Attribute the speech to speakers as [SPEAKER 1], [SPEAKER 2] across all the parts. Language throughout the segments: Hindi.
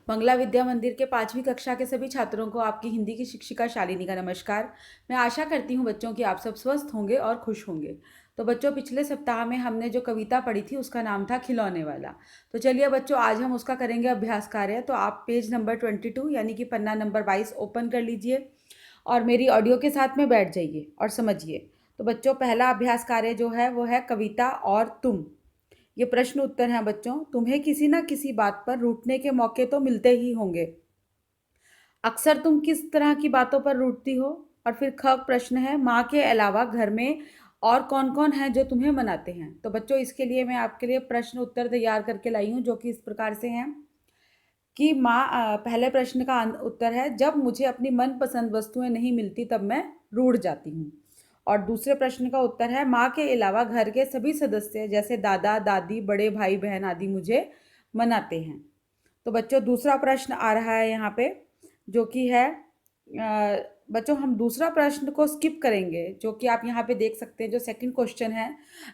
[SPEAKER 1] बंगला विद्या मंदिर के 5वीं कक्षा के सभी छात्रों को आपकी हिंदी की शिक्षिका शालिनी का नमस्कार। मैं आशा करती हूँ बच्चों कि आप सब स्वस्थ होंगे और खुश होंगे। तो बच्चों, पिछले सप्ताह में हमने जो कविता पढ़ी थी उसका नाम था खिलौने वाला। तो चलिए बच्चों, आज हम उसका करेंगे अभ्यास कार्य। तो आप पेज नंबर 22 यानी कि पन्ना नंबर 22 ओपन कर लीजिए और मेरी ऑडियो के साथ में बैठ जाइए और समझिए। तो बच्चों, पहला अभ्यास कार्य जो है वो है कविता और तुम। ये प्रश्न उत्तर हैं बच्चों। तुम्हें किसी ना किसी बात पर रूठने के मौके तो मिलते ही होंगे। अक्सर तुम किस तरह की बातों पर रूठती हो? और फिर ख प्रश्न है, माँ के अलावा घर में और कौन कौन है जो तुम्हें मनाते हैं? तो बच्चों, इसके लिए मैं आपके लिए प्रश्न उत्तर तैयार करके लाई हूँ, जो कि इस प्रकार से हैं कि पहले प्रश्न का उत्तर है, जब मुझे अपनी मनपसंद वस्तुएं नहीं मिलती तब मैं रूठ जाती हूँ। और दूसरे प्रश्न का उत्तर है, माँ के अलावा घर के सभी सदस्य जैसे दादा दादी बड़े भाई बहन आदि मुझे मनाते हैं। तो बच्चों, दूसरा प्रश्न आ रहा है यहाँ पे, जो कि है बच्चों, हम दूसरा प्रश्न को स्किप करेंगे, जो कि आप यहाँ पे देख सकते हैं। जो सेकंड क्वेश्चन है,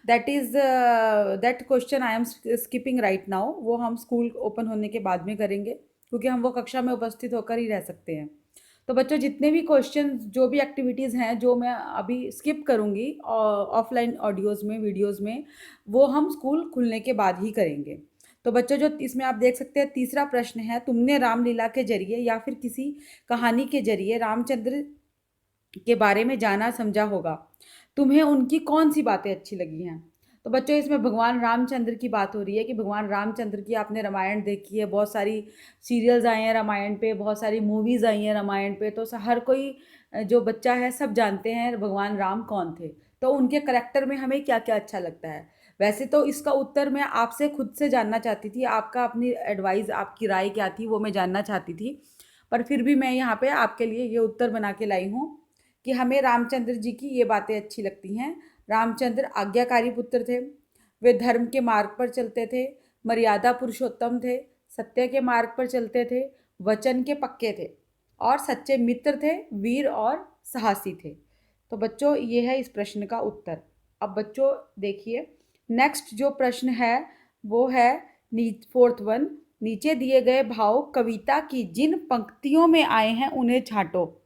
[SPEAKER 1] that question I am skipping right now, वो हम स्कूल ओपन होने के बाद में करेंगे, क्योंकि हम वो कक्षा में उपस्थित होकर ही रह सकते हैं। तो बच्चों, जितने भी क्वेश्चन, जो भी एक्टिविटीज़ हैं जो मैं अभी स्किप करूँगी ऑफलाइन ऑडियोज़ में, वीडियोज़ में, वो हम स्कूल खुलने के बाद ही करेंगे। तो बच्चों, जो इसमें आप देख सकते हैं, तीसरा प्रश्न है, तुमने रामलीला के जरिए या फिर किसी कहानी के जरिए रामचंद्र के बारे में जाना समझा होगा। तुम्हें उनकी कौन सी बातें अच्छी लगी हैं? तो बच्चों, इसमें भगवान रामचंद्र की बात हो रही है कि भगवान रामचंद्र की आपने रामायण देखी है, बहुत सारी सीरियल्स आए हैं रामायण पे, बहुत सारी मूवीज़ आई हैं रामायण पे। तो हर कोई जो बच्चा है सब जानते हैं भगवान राम कौन थे। तो उनके करेक्टर में हमें क्या क्या अच्छा लगता है। वैसे तो इसका उत्तर मैं आपसे खुद से जानना चाहती थी, आपका अपनी एडवाइस, आपकी राय क्या थी वो मैं जानना चाहती थी। पर फिर भी मैं यहाँ पे आपके लिए ये उत्तर बना के लाई हूँ कि हमें रामचंद्र जी की ये बातें अच्छी लगती हैं। रामचंद्र आज्ञाकारी पुत्र थे, वे धर्म के मार्ग पर चलते थे, मर्यादा पुरुषोत्तम थे, सत्य के मार्ग पर चलते थे, वचन के पक्के थे और सच्चे मित्र थे, वीर और साहसी थे। तो बच्चों, ये है इस प्रश्न का उत्तर। अब बच्चों देखिए, नेक्स्ट जो प्रश्न है वो है फोर्थ वन, नीचे दिए गए भाव कविता की जिन पंक्तियों में आए हैं उन्हें छांटो।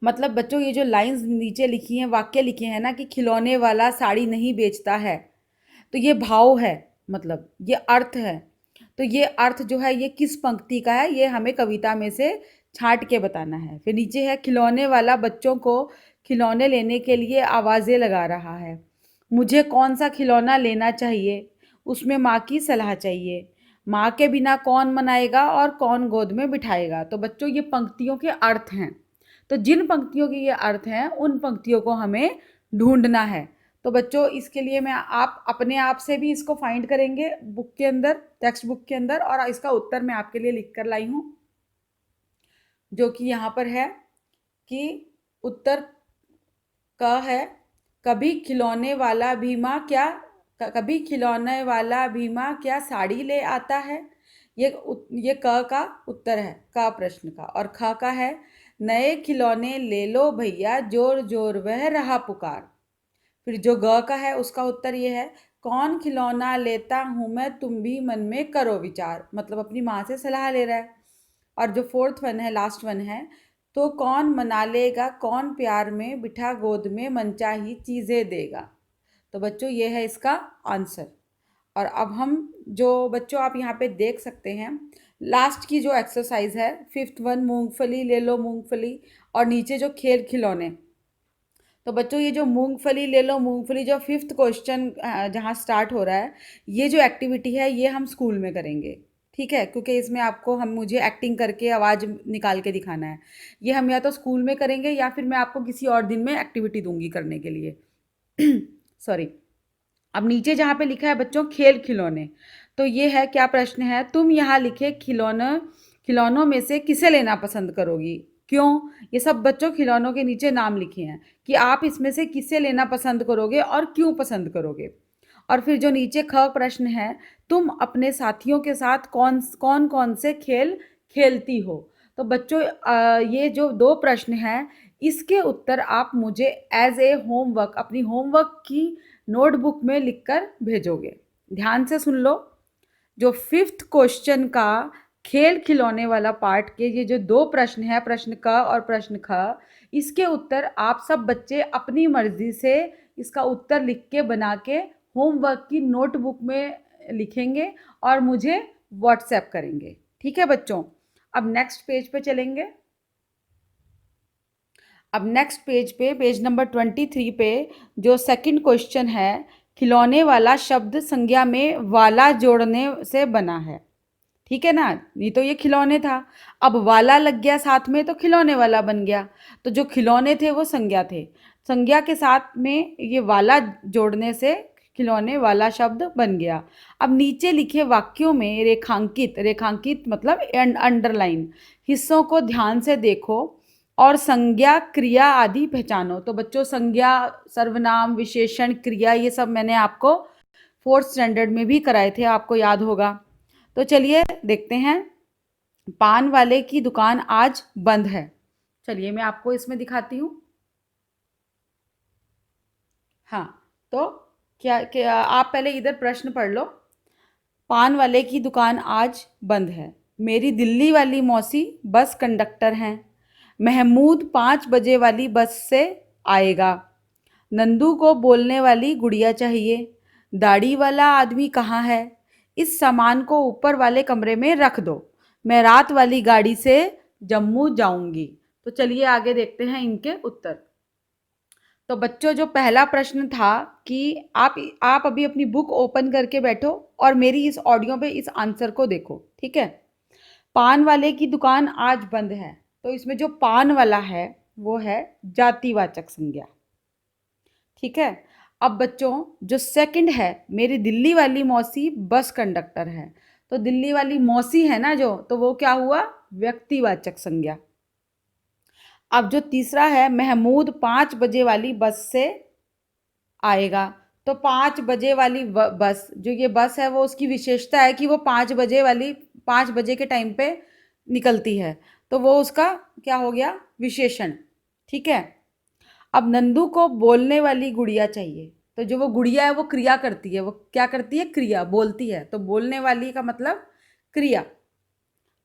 [SPEAKER 1] मतलब बच्चों, ये जो लाइंस नीचे लिखी हैं, वाक्य लिखे हैं ना कि खिलौने वाला साड़ी नहीं बेचता है, तो ये भाव है, मतलब ये अर्थ है। तो ये अर्थ जो है ये किस पंक्ति का है, ये हमें कविता में से छांट के बताना है। फिर नीचे है, खिलौने वाला बच्चों को खिलौने लेने के लिए आवाज़ें लगा रहा है। मुझे कौन सा खिलौना लेना चाहिए, उसमें माँ की सलाह चाहिए। माँ के बिना कौन मनाएगा और कौन गोद में बिठाएगा। तो बच्चों, ये पंक्तियों के अर्थ हैं। तो जिन पंक्तियों के ये अर्थ हैं उन पंक्तियों को हमें ढूंढना है। तो बच्चों, इसके लिए मैं आप अपने आप से भी इसको फाइंड करेंगे बुक के अंदर, टेक्स्ट बुक के अंदर, और इसका उत्तर मैं आपके लिए लिख कर लाई हूँ, जो कि यहाँ पर है कि उत्तर क है, कभी खिलौने वाला भी माँ क्या, कभी खिलौने वाला भी माँ क्या साड़ी ले आता है। ये क का उत्तर है, क प्रश्न का। और ख का है, नए खिलौने ले लो भैया जोर जोर वह रहा पुकार। फिर जो ग का है उसका उत्तर ये है, कौन खिलौना लेता हूँ मैं तुम भी मन में करो विचार। मतलब अपनी माँ से सलाह ले रहा है। और जो फोर्थ वन है, लास्ट वन है, तो कौन मना लेगा कौन प्यार में बिठा गोद में मनचाही चीज़ें देगा। तो बच्चों, ये है इसका आंसर। और अब हम जो बच्चों आप यहाँ पे देख सकते हैं, लास्ट की जो एक्सरसाइज है, फिफ्थ वन, मूंगफली ले लो मूंगफली, और नीचे जो खेल खिलौने। तो बच्चों, ये जो मूंगफली ले लो मूंगफली, जो फिफ्थ क्वेश्चन जहाँ स्टार्ट हो रहा है, ये जो एक्टिविटी है ये हम स्कूल में करेंगे। ठीक है, क्योंकि इसमें आपको हम मुझे एक्टिंग करके आवाज़ निकाल के दिखाना है। ये हम या तो स्कूल में करेंगे या फिर मैं आपको किसी और दिन में एक्टिविटी दूंगी करने के लिए। सॉरी। अब नीचे जहाँ पे लिखा है बच्चों खेल खिलौने, तो ये है, क्या प्रश्न है, तुम यहाँ लिखे खिलौनों में से किसे लेना पसंद करोगी, क्यों। ये सब बच्चों खिलौनों के नीचे नाम लिखे हैं कि आप इसमें से किसे लेना पसंद करोगे और क्यों पसंद करोगे। और फिर जो नीचे ख प्रश्न है, तुम अपने साथियों के साथ कौन कौन कौन से खेल खेलती हो। तो बच्चों, ये जो दो प्रश्न हैं इसके उत्तर आप मुझे एज ए होमवर्क अपनी होमवर्क की नोटबुक में लिखकर भेजोगे। ध्यान से सुन लो, जो फिफ्थ क्वेश्चन का खेल खिलौने वाला पार्ट के ये जो दो प्रश्न है, प्रश्न क और प्रश्न ख, इसके उत्तर आप सब बच्चे अपनी मर्जी से इसका उत्तर लिख के बना के होमवर्क की नोटबुक में लिखेंगे और मुझे व्हाट्सएप करेंगे। ठीक है बच्चों, अब नेक्स्ट पेज पे चलेंगे। अब नेक्स्ट पेज पे, पेज नंबर 23 पे जो सेकंड क्वेश्चन है, खिलौने वाला शब्द संज्ञा में वाला जोड़ने से बना है। ठीक है ना, नहीं तो ये खिलौने था, अब वाला लग गया साथ में तो खिलौने वाला बन गया। तो जो खिलौने थे वो संज्ञा थे, संज्ञा के साथ में ये वाला जोड़ने से खिलौने वाला शब्द बन गया। अब नीचे लिखे वाक्यों में रेखांकित, रेखांकित मतलब अंडरलाइन हिस्सों को ध्यान से देखो और संज्ञा क्रिया आदि पहचानो। तो बच्चों संज्ञा, सर्वनाम, विशेषण, क्रिया ये सब मैंने आपको 4th स्टैंडर्ड में भी कराए थे, आपको याद होगा। तो चलिए देखते हैं। पान वाले की दुकान आज बंद है। चलिए मैं आपको इसमें दिखाती हूँ। हाँ, तो क्या आप पहले इधर प्रश्न पढ़ लो। पान वाले की दुकान आज बंद है। मेरी दिल्ली वाली मौसी बस कंडक्टर हैं। महमूद 5 बजे वाली बस से आएगा। नंदू को बोलने वाली गुड़िया चाहिए। दाढ़ी वाला आदमी कहाँ है? इस सामान को ऊपर वाले कमरे में रख दो। मैं रात वाली गाड़ी से जम्मू जाऊंगी। तो चलिए आगे देखते हैं इनके उत्तर। तो बच्चों जो पहला प्रश्न था कि आप अभी अपनी बुक ओपन करके बैठो और मेरी इस ऑडियो पे इस आंसर को देखो। ठीक है, पान वाले की दुकान आज बंद है, तो इसमें जो पान वाला है वो है जातिवाचक संज्ञा। ठीक है, अब बच्चों जो सेकंड है, मेरी दिल्ली वाली मौसी बस कंडक्टर है, तो दिल्ली वाली मौसी है ना जो, तो वो क्या हुआ? व्यक्तिवाचक संज्ञा। अब जो तीसरा है, महमूद 5 बजे वाली बस से आएगा, तो 5 बजे वाली बस, जो ये बस है वो उसकी विशेषता है कि वो 5 बजे के टाइम पे निकलती है, तो वो उसका क्या हो गया? विशेषण। ठीक है, अब नंदू को बोलने वाली गुड़िया चाहिए, तो जो वो गुड़िया है वो क्रिया करती है, वो क्या करती है? क्रिया, बोलती है, तो बोलने वाली का मतलब क्रिया।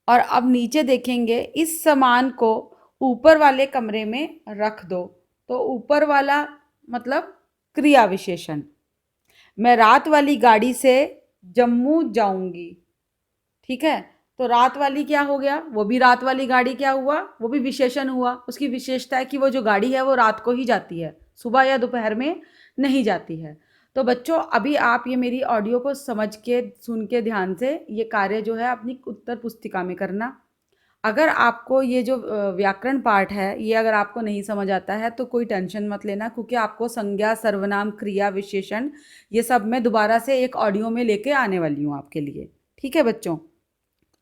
[SPEAKER 1] और अब नीचे देखेंगे, इस सामान को ऊपर वाले कमरे में रख दो, तो ऊपर वाला मतलब क्रिया विशेषण। मैं रात वाली गाड़ी से जम्मू जाऊंगी। ठीक है, तो रात वाली क्या हो गया? वो भी रात वाली गाड़ी क्या हुआ? वो भी विशेषण हुआ। उसकी विशेषता है कि वो जो गाड़ी है वो रात को ही जाती है, सुबह या दोपहर में नहीं जाती है। तो बच्चों अभी आप ये मेरी ऑडियो को समझ के, सुन के ध्यान से ये कार्य जो है अपनी उत्तर पुस्तिका में करना। अगर आपको ये जो व्याकरण पार्ट है ये अगर आपको नहीं समझ आता है तो कोई टेंशन मत लेना, क्योंकि आपको संज्ञा, सर्वनाम, क्रिया, विशेषण ये सब मैं दोबारा से एक ऑडियो में लेके आने वाली हूँ आपके लिए। ठीक है बच्चों,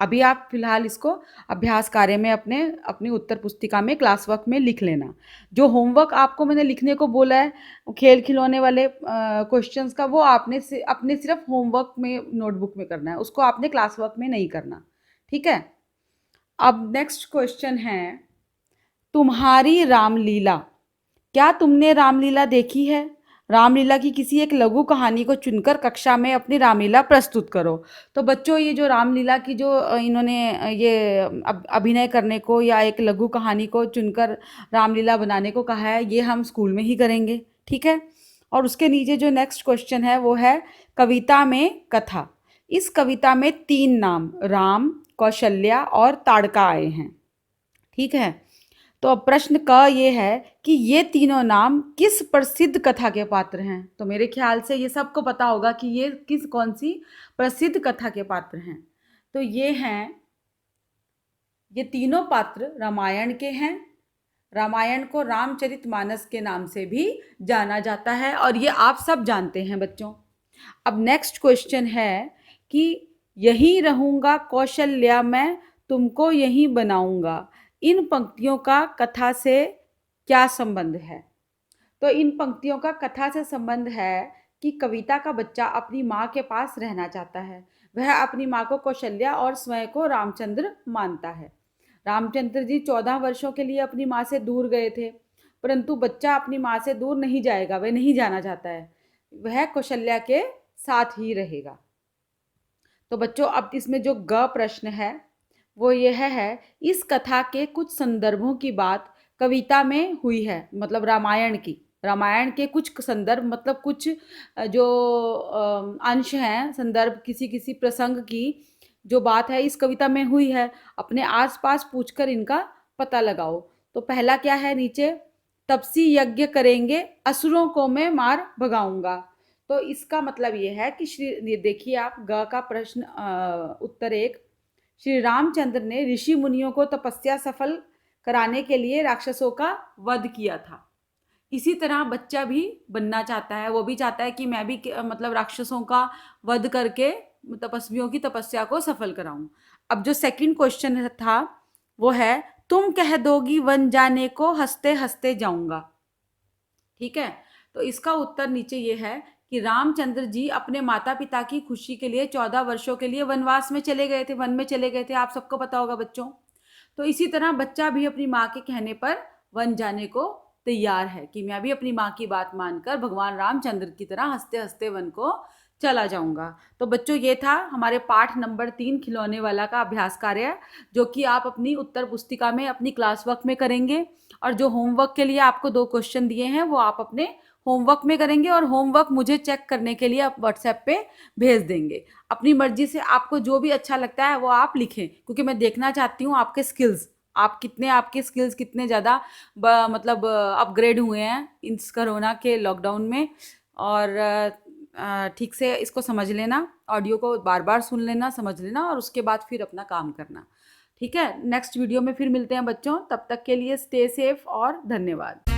[SPEAKER 1] अभी आप फिलहाल इसको अभ्यास कार्य में अपनी उत्तर पुस्तिका में, क्लास वर्क में लिख लेना। जो होमवर्क आपको मैंने लिखने को बोला है खेल खिलौने वाले क्वेश्चंस का, वो आपने अपने सिर्फ होमवर्क में नोटबुक में करना है, उसको आपने क्लास वर्क में नहीं करना। ठीक है, अब नेक्स्ट क्वेश्चन है, तुम्हारी रामलीला। क्या तुमने रामलीला देखी है? रामलीला की किसी एक लघु कहानी को चुनकर कक्षा में अपनी रामलीला प्रस्तुत करो। तो बच्चों ये जो रामलीला की जो इन्होंने ये अभिनय करने को या एक लघु कहानी को चुनकर रामलीला बनाने को कहा है, ये हम स्कूल में ही करेंगे। ठीक है, और उसके नीचे जो नेक्स्ट क्वेश्चन है वो है कविता में कथा। इस कविता में 3 नाम राम, कौशल्या और ताड़का आए हैं। ठीक है, तो अब प्रश्न का ये है कि ये तीनों नाम किस प्रसिद्ध कथा के पात्र हैं? तो मेरे ख्याल से ये सबको पता होगा कि ये कौन सी प्रसिद्ध कथा के पात्र हैं। तो ये तीनों पात्र रामायण के हैं। रामायण को रामचरितमानस के नाम से भी जाना जाता है और ये आप सब जानते हैं बच्चों। अब नेक्स्ट क्वेश्चन है कि यहीं रहूंगा कौशल्या मैं, तुमको यहीं बनाऊंगा। इन पंक्तियों का कथा से क्या संबंध है? तो इन पंक्तियों का कथा से संबंध है कि कविता का बच्चा अपनी माँ के पास रहना चाहता है। वह अपनी माँ को कौशल्या और स्वयं को रामचंद्र मानता है। रामचंद्र जी 14 वर्षों के लिए अपनी माँ से दूर गए थे, परंतु बच्चा अपनी माँ से दूर नहीं जाएगा, वह नहीं जाना चाहता है, वह कौशल्या के साथ ही रहेगा। तो बच्चों अब इसमें जो ग प्रश्न है, वो यह है, इस कथा के कुछ संदर्भों की बात कविता में हुई है, मतलब रामायण की। रामायण के कुछ संदर्भ मतलब कुछ जो अंश हैं, संदर्भ किसी किसी प्रसंग की जो बात है इस कविता में हुई है। अपने आसपास पूछकर इनका पता लगाओ। तो पहला क्या है नीचे, तपसी यज्ञ करेंगे असुरों को मैं मार भगाऊंगा। तो इसका मतलब ये है कि श्री, ये देखिए आप ग का प्रश्न उत्तर एक, श्री रामचंद्र ने ऋषि मुनियों को तपस्या सफल कराने के लिए राक्षसों का वध किया था। इसी तरह बच्चा भी बनना चाहता है, वो भी चाहता है कि मैं भी मतलब राक्षसों का वध करके तपस्वियों की तपस्या को सफल कराऊं। अब जो सेकंड क्वेश्चन था वो है, तुम कह दोगी वन जाने को हंसते हंसते जाऊंगा। ठीक है, तो इसका उत्तर नीचे ये है कि रामचंद्र जी अपने माता पिता की खुशी के लिए 14 वर्षों के लिए वनवास में चले गए थे, वन में चले गए थे, आप सबको पता होगा बच्चों। तो इसी तरह बच्चा भी अपनी माँ के कहने पर वन जाने को तैयार है कि मैं भी अपनी माँ की बात मानकर भगवान रामचंद्र की तरह हंसते हंसते वन को चला जाऊंगा। तो बच्चों ये था हमारे पाठ नंबर 3 खिलौने वाला का अभ्यास कार्य, जो कि आप अपनी उत्तर पुस्तिका में अपनी क्लास वर्क में करेंगे। और जो होमवर्क के लिए आपको 2 क्वेश्चन दिए हैं वो आप अपने होमवर्क में करेंगे, और होमवर्क मुझे चेक करने के लिए आप व्हाट्सएप पे भेज देंगे। अपनी मर्जी से आपको जो भी अच्छा लगता है वो आप लिखें, क्योंकि मैं देखना चाहती हूँ आपके स्किल्स, आपके स्किल्स कितने ज़्यादा मतलब अपग्रेड हुए हैं इस कोरोना के लॉकडाउन में। और ठीक से इसको समझ लेना, ऑडियो को बार बार सुन लेना, समझ लेना, और उसके बाद फिर अपना काम करना। ठीक है, नेक्स्ट वीडियो में फिर मिलते हैं बच्चों, तब तक के लिए स्टे सेफ और धन्यवाद।